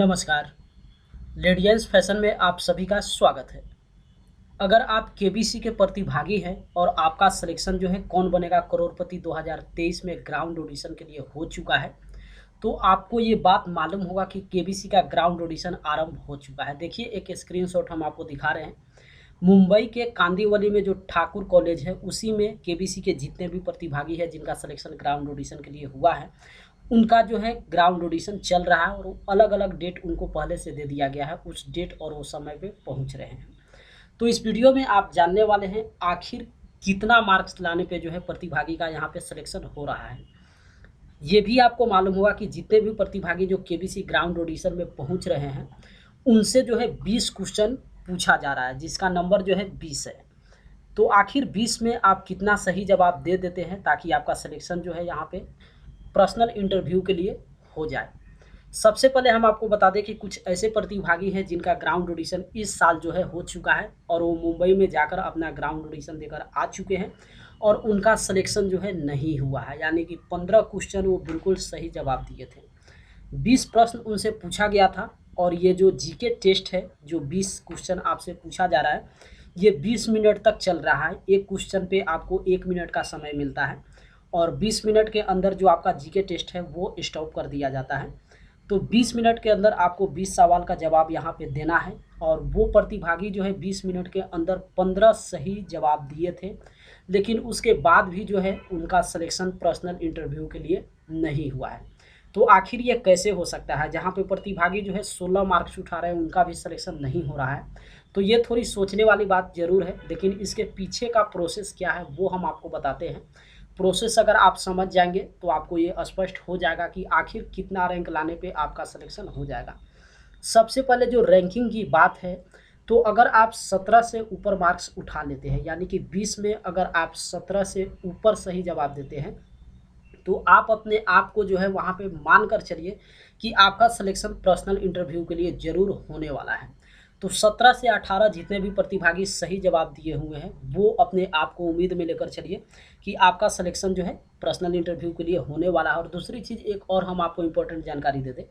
नमस्कार। Radiance fashion में आप सभी का स्वागत है। अगर आप केबीसी के प्रतिभागी हैं और आपका सिलेक्शन जो है कौन बनेगा करोड़पति 2023 में ग्राउंड ऑडिशन के लिए हो चुका है, तो आपको ये बात मालूम होगा कि केबीसी का ग्राउंड ऑडिशन आरंभ हो चुका है। देखिए, एक स्क्रीनशॉट हम आपको दिखा रहे हैं। मुंबई के कांदिवली में जो ठाकुर कॉलेज है, उसी में केबीसी के जितने भी प्रतिभागी हैं जिनका सिलेक्शन ग्राउंड ऑडिशन के लिए हुआ है, उनका जो है ग्राउंड ऑडिशन चल रहा है और अलग अलग डेट उनको पहले से दे दिया गया है। उस डेट और वो समय पे पहुंच रहे हैं। तो इस वीडियो में आप जानने वाले हैं आखिर कितना मार्क्स लाने पे जो है प्रतिभागी का यहाँ पे सिलेक्शन हो रहा है। ये भी आपको मालूम होगा कि जितने भी प्रतिभागी जो केबीसी ग्राउंड ऑडिशन में पहुंच रहे हैं, उनसे जो है 20 क्वेश्चन पूछा जा रहा है, जिसका नंबर जो है 20 है। तो आखिर 20 में आप कितना सही जवाब दे देते हैं ताकि आपका सिलेक्शन जो है यहाँ पे पर्सनल इंटरव्यू के लिए हो जाए। सबसे पहले हम आपको बता दें कि कुछ ऐसे प्रतिभागी हैं जिनका ग्राउंड ऑडिशन इस साल जो है हो चुका है और वो मुंबई में जाकर अपना ग्राउंड ऑडिशन देकर आ चुके हैं और उनका सिलेक्शन जो है नहीं हुआ है, यानी कि 15 क्वेश्चन वो बिल्कुल सही जवाब दिए थे। 20 प्रश्न उनसे पूछा गया था और ये जो जीके टेस्ट है, जो 20 क्वेश्चन आपसे पूछा जा रहा है, ये 20 मिनट तक चल रहा है। एक क्वेश्चन पे आपको 1 मिनट का समय मिलता है और 20 मिनट के अंदर जो आपका जीके टेस्ट है वो स्टॉप कर दिया जाता है। तो 20 मिनट के अंदर आपको 20 सवाल का जवाब यहाँ पे देना है और वो प्रतिभागी जो है 20 मिनट के अंदर 15 सही जवाब दिए थे, लेकिन उसके बाद भी जो है उनका सिलेक्शन पर्सनल इंटरव्यू के लिए नहीं हुआ है। तो आखिर ये कैसे हो सकता है, जहाँ पे प्रतिभागी जो है 16 मार्क्स उठा रहे हैं उनका भी सिलेक्शन नहीं हो रहा है। तो ये थोड़ी सोचने वाली बात ज़रूर है, लेकिन इसके पीछे का प्रोसेस क्या है वो हम आपको बताते हैं। प्रोसेस अगर आप समझ जाएंगे तो आपको ये स्पष्ट हो जाएगा कि आखिर कितना रैंक लाने पे आपका सिलेक्शन हो जाएगा। सबसे पहले जो रैंकिंग की बात है, तो अगर आप 17 से ऊपर मार्क्स उठा लेते हैं, यानी कि 20 में अगर आप 17 से ऊपर सही जवाब देते हैं, तो आप अपने आप को जो है वहाँ पे मान कर चलिए कि आपका सिलेक्शन पर्सनल इंटरव्यू के लिए ज़रूर होने वाला है। तो 17 से 18 जितने भी प्रतिभागी सही जवाब दिए हुए हैं, वो अपने आप को उम्मीद में लेकर चलिए कि आपका सिलेक्शन जो है पर्सनल इंटरव्यू के लिए होने वाला है। और दूसरी चीज़ एक और हम आपको इम्पोर्टेंट जानकारी दे दें,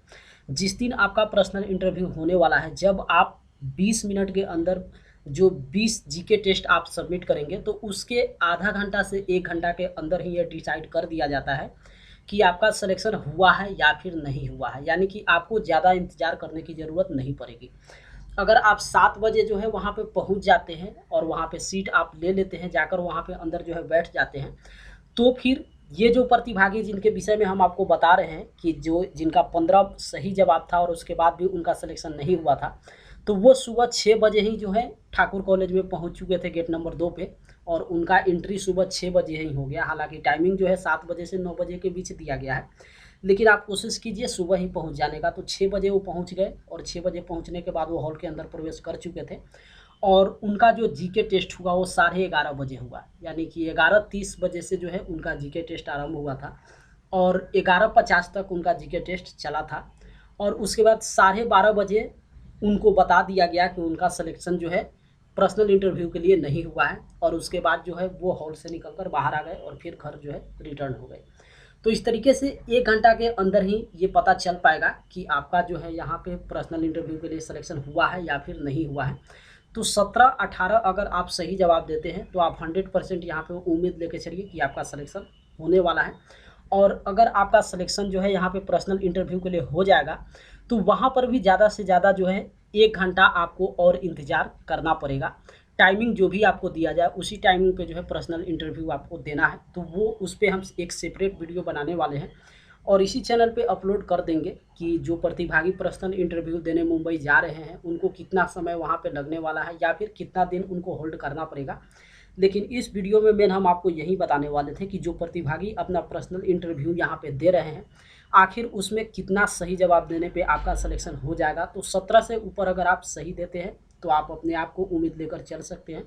जिस दिन आपका पर्सनल इंटरव्यू होने वाला है, जब आप 20 मिनट के अंदर जो 20 जीके टेस्ट आप सबमिट करेंगे, तो उसके आधा घंटा से 1 घंटा के अंदर ही ये डिसाइड कर दिया जाता है कि आपका सिलेक्शन हुआ है या फिर नहीं हुआ है। यानी कि आपको ज़्यादा इंतज़ार करने की ज़रूरत नहीं पड़ेगी। अगर आप 7 बजे जो है वहाँ पे पहुँच जाते हैं और वहाँ पे सीट आप ले लेते हैं, जाकर वहाँ पे अंदर जो है बैठ जाते हैं, तो फिर ये जो प्रतिभागी जिनके विषय में हम आपको बता रहे हैं कि जो जिनका 15 सही जवाब था और उसके बाद भी उनका सिलेक्शन नहीं हुआ था, तो वो सुबह 6 बजे ही जो है ठाकुर कॉलेज में पहुंच चुके थे गेट नंबर 2 पे, और उनका एंट्री सुबह 6 बजे ही हो गया। हालांकि टाइमिंग जो है 7 बजे से 9 बजे के बीच दिया गया है, लेकिन आप कोशिश कीजिए सुबह ही पहुंच जाने का। तो 6 बजे वो पहुंच गए और 6 बजे पहुंचने के बाद वो हॉल के अंदर प्रवेश कर चुके थे और उनका जो जीके टेस्ट हुआ वो 11:30 बजे हुआ, यानी कि 11:30 बजे से जो है उनका जीके टेस्ट आरंभ हुआ था और 11:50 तक उनका जीके टेस्ट चला था। और उसके बाद 12:30 बजे उनको बता दिया गया कि उनका सिलेक्शन जो है पर्सनल इंटरव्यू के लिए नहीं हुआ है, और उसके बाद जो है वो हॉल से निकलकर बाहर आ गए और फिर घर जो है रिटर्न हो गए। तो इस तरीके से 1 घंटा के अंदर ही ये पता चल पाएगा कि आपका जो है यहाँ पे पर्सनल इंटरव्यू के लिए सिलेक्शन हुआ है या फिर नहीं हुआ है। तो 17-18 अगर आप सही जवाब देते हैं तो आप 100% यहाँ पे उम्मीद लेके चलिए कि आपका सिलेक्शन होने वाला है। और अगर आपका सिलेक्शन जो है यहाँ पे पर्सनल इंटरव्यू के लिए हो जाएगा, तो वहाँ पर भी ज़्यादा से ज़्यादा जो है 1 घंटा आपको और इंतज़ार करना पड़ेगा। टाइमिंग जो भी आपको दिया जाए उसी टाइमिंग पे जो है पर्सनल इंटरव्यू आपको देना है। तो वो उस पे हम एक सेपरेट वीडियो बनाने वाले हैं और इसी चैनल पे अपलोड कर देंगे कि जो प्रतिभागी पर्सनल इंटरव्यू देने मुंबई जा रहे हैं उनको कितना समय वहाँ पे लगने वाला है या फिर कितना दिन उनको होल्ड करना पड़ेगा। लेकिन इस वीडियो में मेन हम आपको यही बताने वाले थे कि जो प्रतिभागी अपना पर्सनल इंटरव्यू यहाँ पे दे रहे हैं, आखिर उसमें कितना सही जवाब देने पे आपका सिलेक्शन हो जाएगा। तो 17 से ऊपर अगर आप सही देते हैं तो आप अपने आप को उम्मीद लेकर चल सकते हैं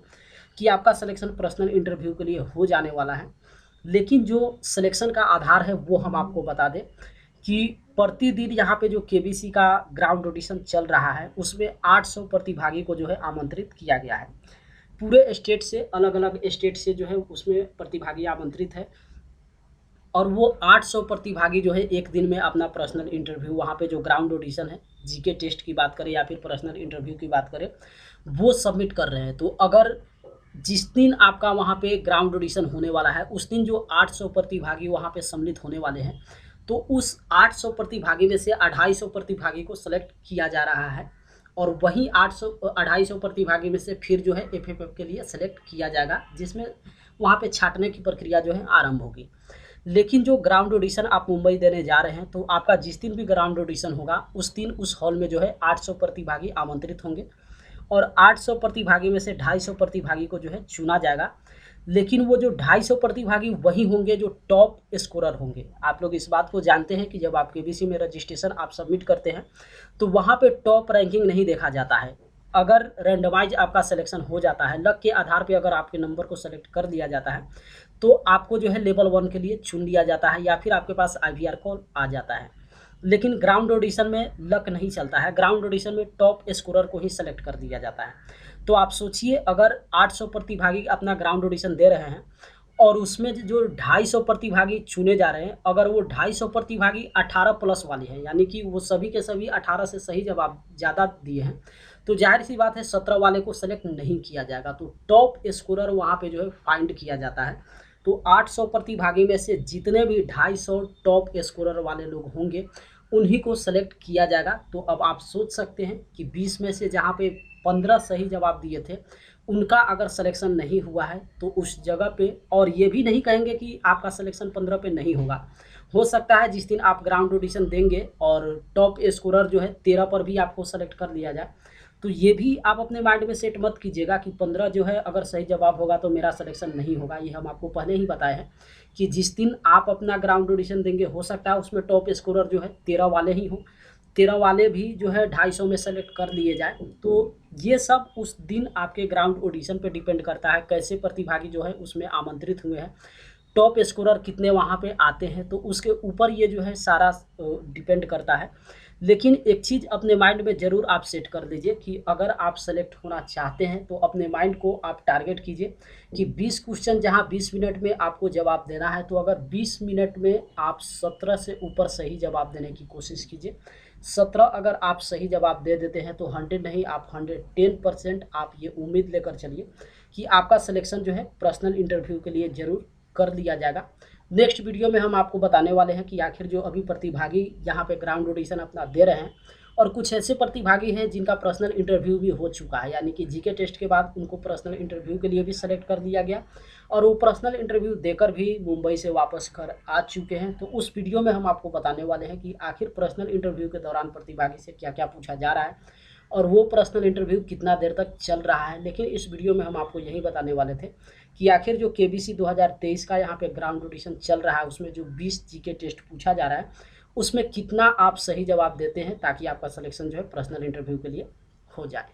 कि आपका सिलेक्शन पर्सनल इंटरव्यू के लिए हो जाने वाला है। लेकिन जो सिलेक्शन का आधार है वो हम आपको बता दें कि प्रतिदिन यहाँ पे जो केबीसी का ग्राउंड ऑडिशन चल रहा है उसमें 800 प्रतिभागी को जो है आमंत्रित किया गया है। पूरे स्टेट से, अलग अलग स्टेट से जो है उसमें प्रतिभागी आमंत्रित है और वो 800 प्रतिभागी जो है एक दिन में अपना पर्सनल इंटरव्यू वहाँ पे जो ग्राउंड ऑडिशन है, जीके टेस्ट की बात करें या फिर पर्सनल इंटरव्यू की बात करें, वो सबमिट कर रहे हैं। तो अगर जिस दिन आपका वहाँ पे ग्राउंड ऑडिशन होने वाला है उस दिन जो 800 प्रतिभागी वहाँ पे सम्मिलित होने वाले हैं, तो उस 800 प्रतिभागी में से 250 प्रतिभागी को सेलेक्ट किया जा रहा है और वहीं 800 250 प्रतिभागी में से फिर जो है एफएफएफ के लिए सेलेक्ट किया जाएगा, जिसमें वहाँ पे छांटने की प्रक्रिया जो है आरंभ होगी। लेकिन जो ग्राउंड ऑडिशन आप मुंबई देने जा रहे हैं, तो आपका जिस दिन भी ग्राउंड ऑडिशन होगा उस दिन उस हॉल में जो है 800 प्रतिभागी आमंत्रित होंगे और 800 प्रतिभागी में से 250 प्रतिभागी को जो है चुना जाएगा। लेकिन वो जो 250 प्रतिभागी वही होंगे जो टॉप स्कोरर होंगे। आप लोग इस बात को जानते हैं कि जब आप केबीसी में रजिस्ट्रेशन आप सबमिट करते हैं तो वहाँ पे टॉप रैंकिंग नहीं देखा जाता है। अगर रैंडमाइज आपका सिलेक्शन हो जाता है, लक के आधार पे अगर आपके नंबर को सेलेक्ट कर लिया जाता है, तो आपको जो है लेवल 1 के लिए चुन लिया जाता है या फिर आपके पास IVR कॉल आ जाता है। लेकिन ग्राउंड ऑडिशन में लक नहीं चलता है, ग्राउंड ऑडिशन में टॉप स्कोरर को ही सेलेक्ट कर दिया जाता है। तो आप सोचिए, अगर 800 प्रतिभागी अपना ग्राउंड ऑडिशन दे रहे हैं और उसमें जो 250 प्रतिभागी चुने जा रहे हैं, अगर वो 250 प्रतिभागी 18 प्लस वाले हैं, यानी कि वो सभी के सभी 18 से सही जवाब ज़्यादा दिए हैं, तो जाहिर सी बात है 17 वाले को सेलेक्ट नहीं किया जाएगा। तो टॉप स्कोरर वहाँ पे जो है फाइंड किया जाता है। तो 800 प्रतिभागी में से जितने भी 250 टॉप स्कोरर वाले लोग होंगे उन्हीं को सेलेक्ट किया जाएगा। तो अब आप सोच सकते हैं कि 20 में से जहाँ पे 15 सही जवाब दिए थे उनका अगर सिलेक्शन नहीं हुआ है तो उस जगह पे, और ये भी नहीं कहेंगे कि आपका सिलेक्शन 15 पे नहीं होगा, हो सकता है जिस दिन आप ग्राउंड ऑडिशन देंगे और टॉप स्कोरर जो है 13 पर भी आपको सेलेक्ट कर लिया जाए। तो ये भी आप अपने माइंड में सेट मत कीजिएगा कि 15 जो है अगर सही जवाब होगा तो मेरा सिलेक्शन नहीं होगा। ये हम आपको पहले ही बताए हैं कि जिस दिन आप अपना ग्राउंड ऑडिशन देंगे हो सकता है उसमें टॉप स्कोरर जो है 13 वाले ही हों, 13 वाले भी जो है 250 में सेलेक्ट कर लिए जाए। तो ये सब उस दिन आपके ग्राउंड ऑडिशन पे डिपेंड करता है, कैसे प्रतिभागी जो है उसमें आमंत्रित हुए हैं, टॉप स्कोरर कितने वहाँ पे आते हैं, तो उसके ऊपर ये जो है सारा डिपेंड करता है। लेकिन एक चीज़ अपने माइंड में ज़रूर आप सेट कर लीजिए कि अगर आप सेलेक्ट होना चाहते हैं तो अपने माइंड को आप टारगेट कीजिए कि 20 क्वेश्चन जहाँ 20 मिनट में आपको जवाब देना है, तो अगर 20 मिनट में आप 17 से ऊपर सही जवाब देने की कोशिश कीजिए। 17 अगर आप सही जवाब दे देते हैं तो 100 नहीं, आप 110% आप ये उम्मीद लेकर चलिए कि आपका सिलेक्शन जो है पर्सनल इंटरव्यू के लिए ज़रूर कर लिया जाएगा। नेक्स्ट वीडियो में हम आपको बताने वाले हैं कि आखिर जो अभी प्रतिभागी यहाँ पे ग्राउंड ऑडिशन अपना दे रहे हैं और कुछ ऐसे प्रतिभागी हैं जिनका पर्सनल इंटरव्यू भी हो चुका है, यानी कि जीके टेस्ट के बाद उनको पर्सनल इंटरव्यू के लिए भी सेलेक्ट कर लिया गया और वो पर्सनल इंटरव्यू देकर भी मुंबई से वापस घर आ चुके हैं। तो उस वीडियो में हम आपको बताने वाले हैं कि आखिर पर्सनल इंटरव्यू के दौरान प्रतिभागी से क्या क्या पूछा जा रहा है और वो पर्सनल इंटरव्यू कितना देर तक चल रहा है। लेकिन इस वीडियो में हम आपको यही बताने वाले थे कि आखिर जो केबीसी 2023 का यहाँ पे ग्राउंड ऑडिशन चल रहा है उसमें जो 20 जीके टेस्ट पूछा जा रहा है उसमें कितना आप सही जवाब देते हैं ताकि आपका सिलेक्शन जो है पर्सनल इंटरव्यू के लिए हो जाए।